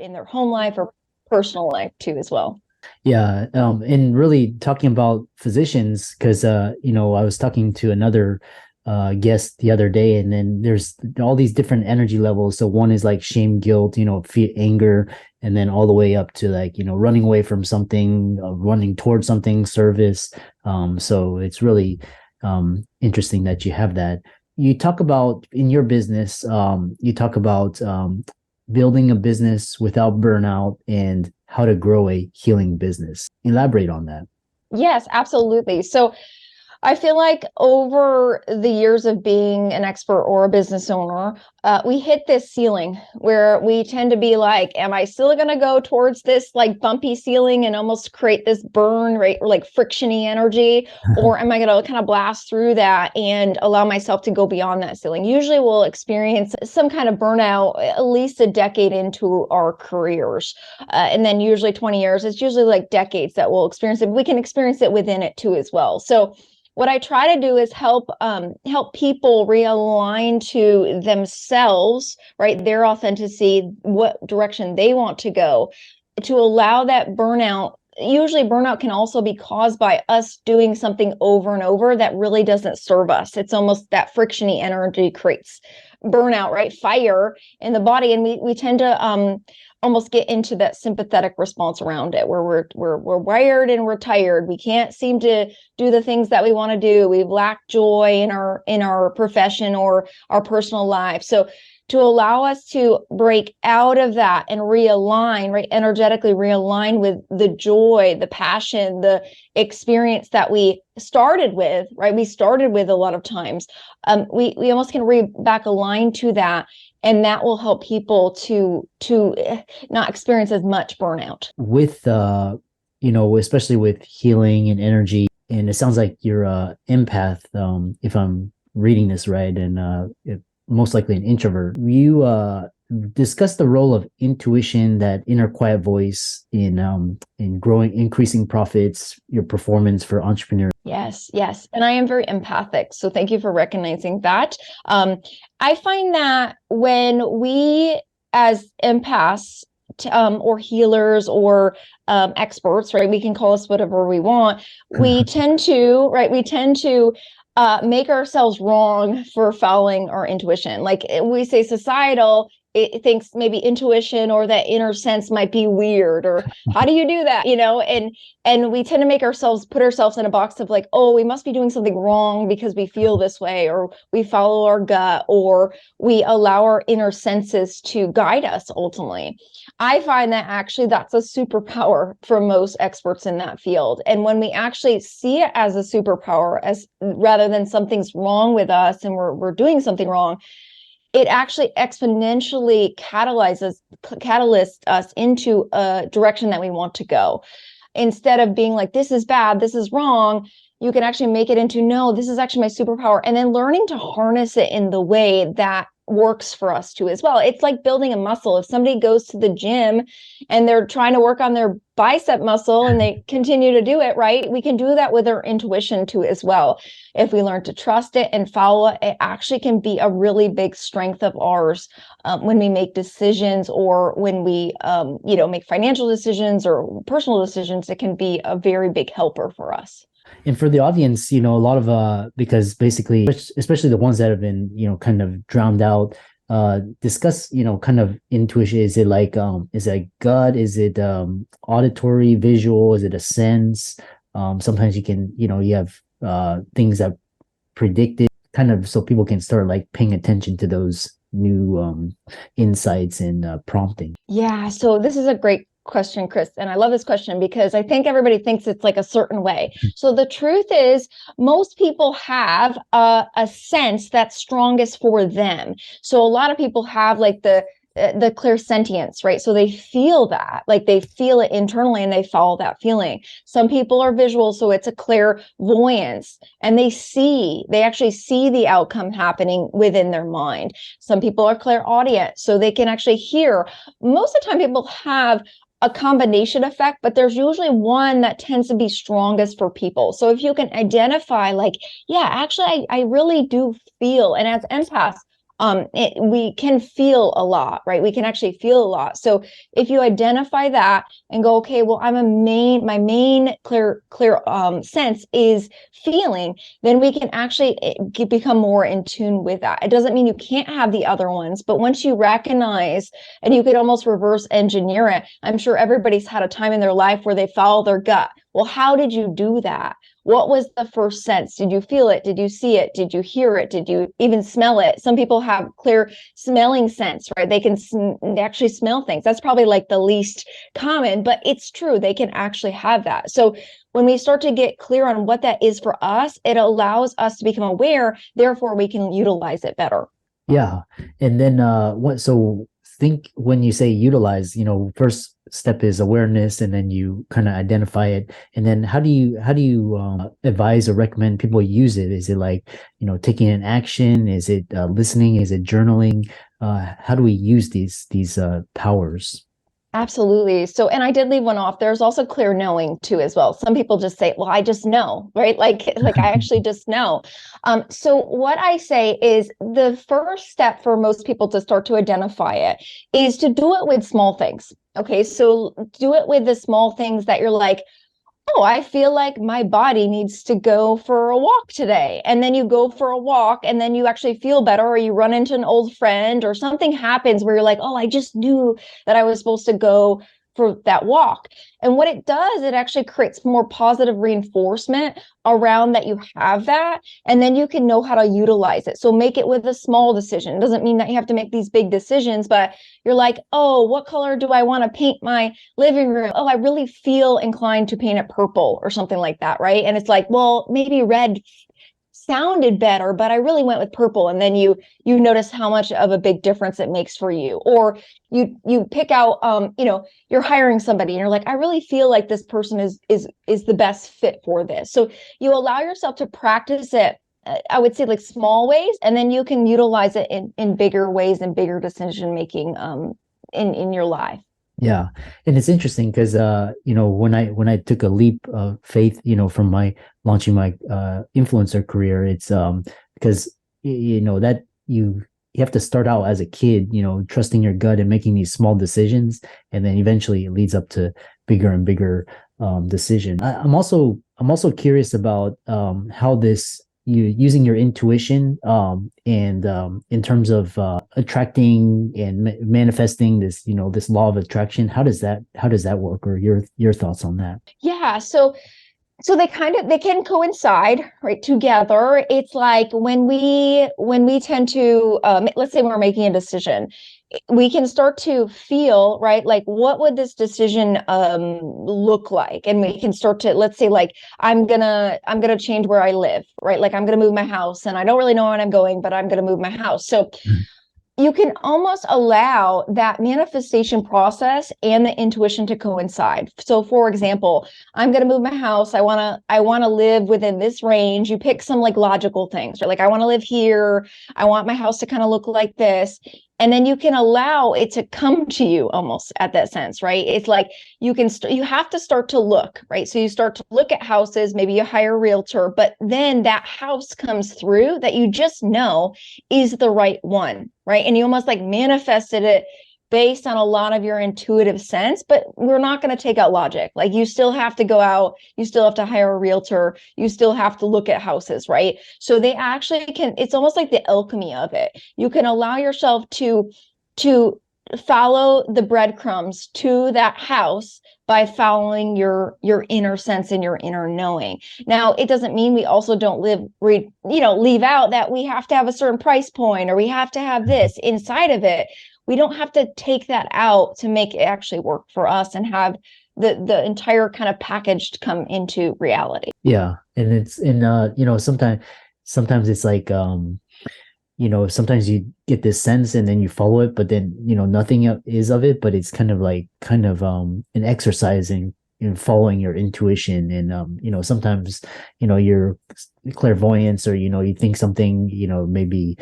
in their home life or personal life too as well. Yeah, and really talking about physicians, because I was talking to another guest the other day, and then there's all these different energy levels. So one is like shame, guilt, fear, anger, and then all the way up to like running away from something, running towards something, service. So it's really interesting that you have that. You talk about in your business, you talk about building a business without burnout and how to grow a healing business. Elaborate on that. Yes, absolutely. So I feel like over the years of being an expert or a business owner, we hit this ceiling where we tend to be like, am I still going to go towards this like bumpy ceiling and almost create this burn, right? Or like frictiony energy? Or am I going to kind of blast through that and allow myself to go beyond that ceiling? Usually we'll experience some kind of burnout at least a decade into our careers. And then usually 20 years, it's usually like decades that we'll experience it. We can experience it within it too as well. So what I try to do is help people realign to themselves, right? Their authenticity, what direction they want to go, to allow that burnout. Usually burnout can also be caused by us doing something over and over that really doesn't serve us. It's almost that frictiony energy creates burnout, right? Fire in the body. And we tend to almost get into that sympathetic response around it, where we're wired and we're tired. We can't seem to do the things that we want to do. We've lacked joy in our profession or our personal life. So to allow us to break out of that and realign, right, energetically realign with the joy, the passion, the experience that we started with, right? We started with a lot of times. We almost can back align to that. And that will help people to not experience as much burnout. With especially with healing and energy, and it sounds like you're a empath, if I'm reading this right, and most likely an introvert. You discuss the role of intuition, that inner quiet voice in growing, increasing profits, your performance for entrepreneurs. Yes. And I am very empathic. So thank you for recognizing that. I find that when we as empaths or healers or experts, right, we can call us whatever we want. We tend to make ourselves wrong for following our intuition. Like we say societal, it thinks maybe intuition or that inner sense might be weird, or how do you do that? And we tend to put ourselves in a box of like, oh, we must be doing something wrong because we feel this way, or we follow our gut, or we allow our inner senses to guide us ultimately. I find that actually that's a superpower for most experts in that field. And when we actually see it as a superpower, as rather than something's wrong with us and we're doing something wrong, it actually exponentially catalysts us into a direction that we want to go. Instead of being like, this is bad, this is wrong, you can actually make it into, no, this is actually my superpower. And then learning to harness it in the way that works for us too as well. It's like building a muscle. If somebody goes to the gym and they're trying to work on their bicep muscle and they continue to do it, right? We can do that with our intuition too as well. If we learn to trust it and follow it, it actually can be a really big strength of ours when we make decisions, or when we make financial decisions or personal decisions. It can be a very big helper for us. And for the audience, a lot of because basically, especially the ones that have been, kind of drowned out, discuss, kind of intuition. Is it like, is it gut? Is it auditory, visual? Is it a sense? Sometimes you can, you have things that predict it, kind of, so people can start like paying attention to those new insights and prompting. Yeah, so this is a great question, Chris. And I love this question because I think everybody thinks it's like a certain way. So the truth is, most people have a sense that's strongest for them. So a lot of people have like the clairsentience, right? So they feel that, like they feel it internally and they follow that feeling. Some people are visual, so it's a clairvoyance, and they actually see the outcome happening within their mind. Some people are clairaudient, so they can actually hear. Most of the time people have a combination effect, but there's usually one that tends to be strongest for people. So if you can identify like, yeah, actually, I really do feel, and as empaths, We can feel a lot, right? We can actually feel a lot. So if you identify that and go, okay, well, my main clear sense is feeling, then we can actually become more in tune with that. It doesn't mean you can't have the other ones, but once you recognize, and you could almost reverse engineer it, I'm sure everybody's had a time in their life where they follow their gut. Well, how did you do that? What was the first sense? Did you feel it? Did you see it? Did you hear it? Did you even smell it? Some people have clear smelling sense, right? They can actually smell things. That's probably like the least common, but it's true. They can actually have that. So when we start to get clear on what that is for us, it allows us to become aware. Therefore, we can utilize it better. Yeah. And then think when you say utilize, first step is awareness, and then you kind of identify it. And then how do you advise or recommend people use it? Is it like, taking an action? Is it listening? Is it journaling? How do we use these powers? Absolutely. So, and I did leave one off. There's also clear knowing too, as well. Some people just say, well, I just know, right? Like I actually just know. So what I say is the first step for most people to start to identify it is to do it with small things. Okay. So do it with the small things that you're like, oh, I feel like my body needs to go for a walk today. And then you go for a walk and then you actually feel better, or you run into an old friend or something happens where you're like, oh, I just knew that I was supposed to go for that walk. And what it does, it actually creates more positive reinforcement around that you have that. And then you can know how to utilize it. So make it with a small decision. It doesn't mean that you have to make these big decisions, but you're like, oh, what color do I want to paint my living room? Oh, I really feel inclined to paint it purple or something like that, right? And it's like, well, maybe red sounded better, but I really went with purple. And then you notice how much of a big difference it makes for you. Or you pick out, you're hiring somebody and you're like, I really feel like this person is the best fit for this. So you allow yourself to practice it, I would say like small ways, and then you can utilize it in bigger ways and bigger decision making in your life. Yeah. And it's interesting because when I took a leap of faith, from my launching my influencer career, it's because that you have to start out as a kid, trusting your gut and making these small decisions, and then eventually it leads up to bigger and bigger decision. I'm also curious about how this you using your intuition and in terms of attracting and manifesting this this law of attraction. How does that work, or your thoughts on that? Yeah, so they can coincide right together. It's like when we tend to let's say we're making a decision, we can start to feel, right, like what would this decision look like, and we can start to, let's say, like I'm gonna change where I live, right? Like I'm gonna move my house and I don't really know where I'm going, but I'm gonna move my house. So you can almost allow that manifestation process and the intuition to coincide. So for example, I'm going to move my house. I want to live within this range. You pick some like logical things, right? Like I want to live here. I want my house to kind of look like this. And then you can allow it to come to you almost at that sense, right? It's like you have to start to look, right? So you start to look at houses, maybe you hire a realtor, but then that house comes through that you just know is the right one, right? And you almost like manifested it based on a lot of your intuitive sense, but we're not going to take out logic. Like you still have to go out, you still have to hire a realtor, you still have to look at houses, right? So they actually can, it's almost like the alchemy of it. You can allow yourself to follow the breadcrumbs to that house by following your inner sense and your inner knowing. Now, it doesn't mean we also don't leave out that we have to have a certain price point or we have to have this inside of it. We don't have to take that out to make it actually work for us and have the entire kind of package come into reality. Yeah. And it's sometimes it's like sometimes you get this sense and then you follow it, but then nothing is of it, but it's kind of an exercising in following your intuition. And sometimes your clairvoyance, or you think something maybe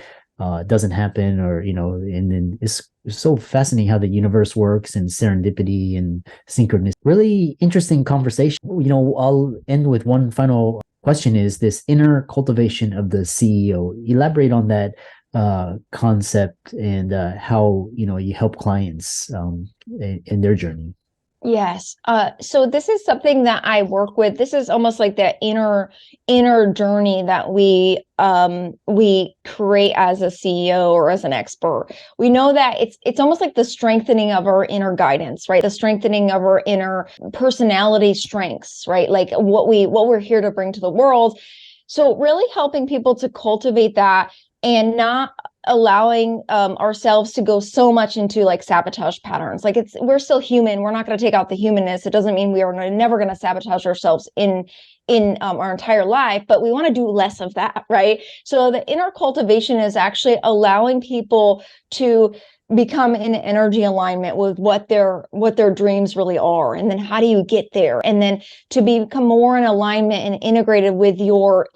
doesn't happen, or and then it's so fascinating how the universe works, and serendipity and synchronicity. Really interesting conversation. I'll end with one final question: is this inner cultivation of the CEO? Elaborate on that concept and how you help clients in their journey. Yes. So this is something that I work with. This is almost like that inner journey that we create as a CEO or as an expert. We know that it's almost like the strengthening of our inner guidance, right? The strengthening of our inner personality strengths, right? Like what we're here to bring to the world. So really helping people to cultivate that and not allowing ourselves to go so much into like sabotage patterns. Like we're still human. We're not going to take out the humanness. It doesn't mean we are never going to sabotage ourselves in our entire life, but we want to do less of that, right? So the inner cultivation is actually allowing people to become in energy alignment with what their dreams really are, and then how do you get there, and then to become more in alignment and integrated with your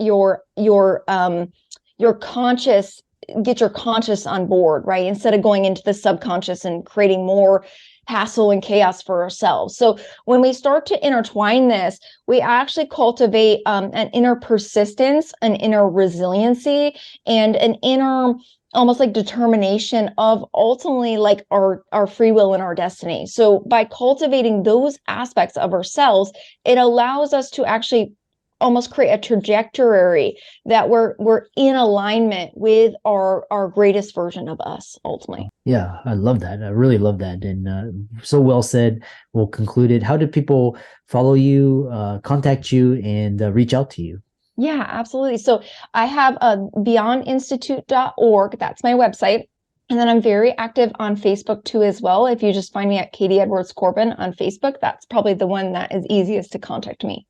conscious, get your conscious on board, right? Instead of going into the subconscious and creating more hassle and chaos for ourselves. So when we start to intertwine this, we actually cultivate an inner persistence, an inner resiliency, and an inner almost like determination of ultimately like our free will and our destiny. So by cultivating those aspects of ourselves, it allows us to actually almost create a trajectory that we're in alignment with our greatest version of us ultimately. Yeah, I love that. I really love that. And so well said. We'll conclude it. How do people follow you, contact you, and reach out to you? Yeah, absolutely. So I have beyondinstitute.org. That's my website. And then I'm very active on Facebook too as well. If you just find me at Katie Edwards Corbin on Facebook, that's probably the one that is easiest to contact me.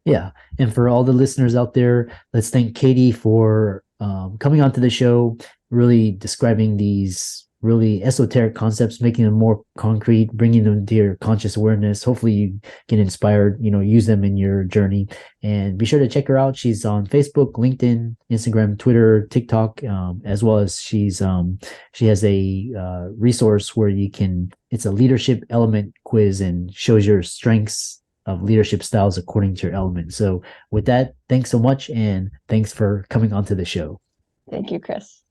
Yeah. And for all the listeners out there, let's thank Katie for coming onto the show, really describing these really esoteric concepts, making them more concrete, bringing them to your conscious awareness. Hopefully you get inspired, use them in your journey. And be sure to check her out. She's on Facebook, LinkedIn, Instagram, Twitter, TikTok, as well as she has a resource where it's a leadership element quiz and shows your strengths of leadership styles according to your element. So with that, thanks so much. And thanks for coming onto the show. Thank you, Chris.